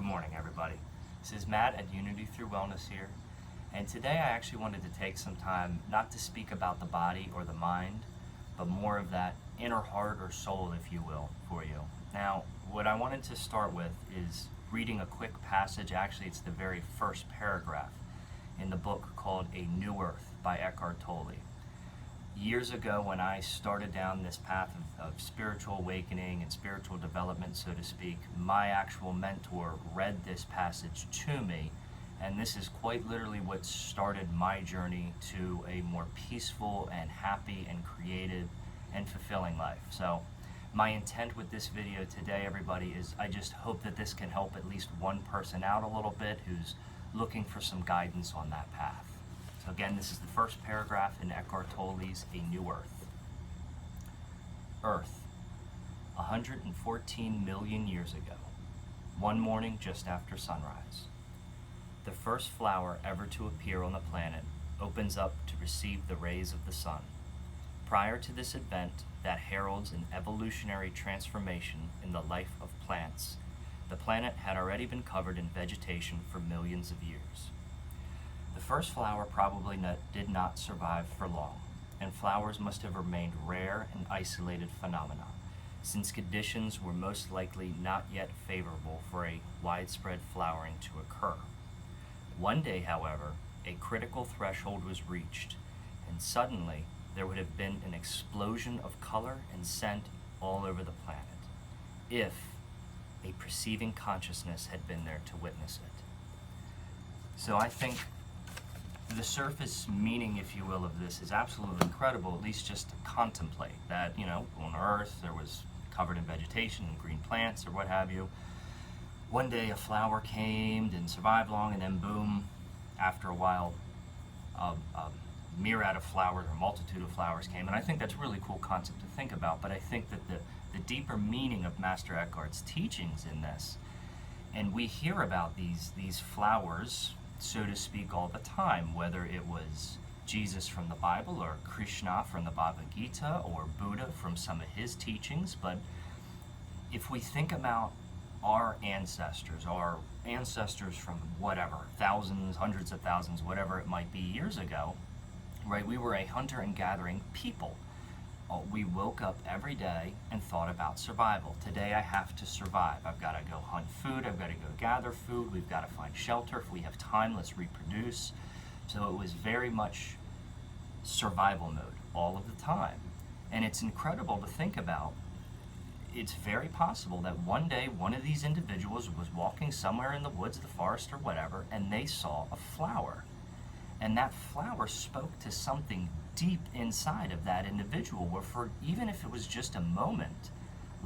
morning, everybody. This is Matt at Unity Through Wellness here, and today I actually wanted to take some time not to speak about the body or the mind, but more of that inner heart or soul, if you will, for you. Now, what I wanted to start with is reading a quick passage. Actually, it's the very first paragraph in the book called A New Earth by Eckhart Tolle. Years ago, when I started down this path of spiritual awakening and spiritual development, so to speak, my actual mentor read this passage to me, and this is quite literally what started my journey to a more peaceful and happy and creative and fulfilling life. So my intent with this video today, everybody, is I just hope that this can help at least one person out a little bit who's looking for some guidance on that path. So again, this is the first paragraph in Eckhart Tolle's A New Earth. Earth, 114 million years ago, one morning just after sunrise. The first flower ever to appear on the planet opens up to receive the rays of the sun. Prior to this event that heralds an evolutionary transformation in the life of plants, the planet had already been covered in vegetation for millions of years. The first flower probably did not survive for long, and flowers must have remained rare and isolated phenomena, since conditions were most likely not yet favorable for a widespread flowering to occur. One day, however, a critical threshold was reached, and suddenly there would have been an explosion of color and scent all over the planet, if a perceiving consciousness had been there to witness it. So I think the surface meaning, if you will, of this is absolutely incredible, at least just to contemplate that, on Earth there was covered in vegetation and green plants or what have you. One day a flower came, didn't survive long, and then boom, after a while, a myriad of flowers or multitude of flowers came. And I think that's a really cool concept to think about, but I think that the deeper meaning of Master Eckhart's teachings in this, and we hear about these flowers, so to speak, all the time, whether it was Jesus from the Bible or Krishna from the Bhagavad Gita or Buddha from some of his teachings. But if we think about our ancestors from whatever, thousands, hundreds of thousands, whatever it might be years ago, right? We were a hunter and gathering people. We woke up every day and thought about survival. Today I have to survive. I've got to go hunt food. I've got to go gather food. We've got to find shelter. If we have time, let's reproduce. So it was very much survival mode all of the time. And it's incredible to think about. It's very possible that one day one of these individuals was walking somewhere in the woods, the forest, or whatever, and they saw a flower. And that flower spoke to something deep inside of that individual, where for even if it was just a moment,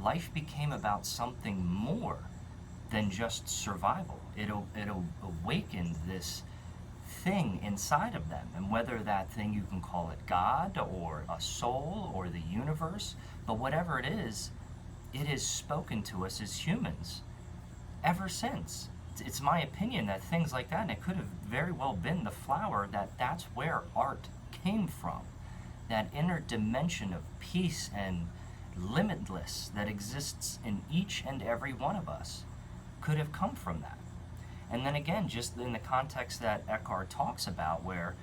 life became about something more than just survival. It awakened this thing inside of them, and whether that thing, you can call it God or a soul or the universe, but whatever it is, it has spoken to us as humans ever since. It's my opinion that things like that, and it could have very well been the flower, that's where art came from. That inner dimension of peace and limitless that exists in each and every one of us could have come from that. And then again, just in the context that Eckhart talks about, where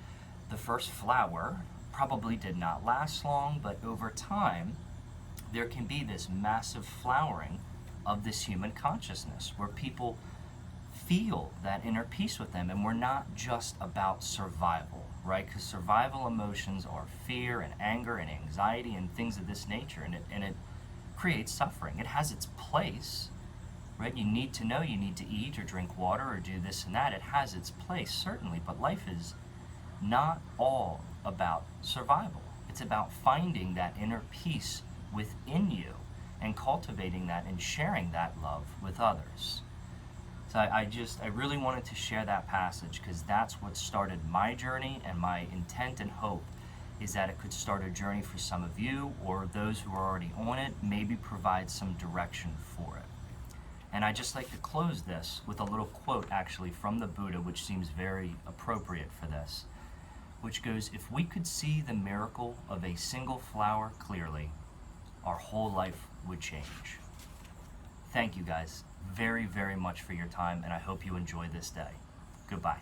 the first flower probably did not last long, but over time there can be this massive flowering of this human consciousness where people feel that inner peace with them, and we're not just about survival, right? Because survival emotions are fear and anger and anxiety and things of this nature, and it creates suffering. It has its place, right? You need to know, you need to eat or drink water or do this and that. It has its place, certainly, but life is not all about survival. It's about finding that inner peace within you and cultivating that and sharing that love with others. So I really wanted to share that passage because that's what started my journey, and my intent and hope is that it could start a journey for some of you, or those who are already on it, maybe provide some direction for it. And I just like to close this with a little quote actually from the Buddha, which seems very appropriate for this, which goes, "If we could see the miracle of a single flower clearly, our whole life would change." Thank you guys very, very much for your time, and I hope you enjoy this day. Goodbye.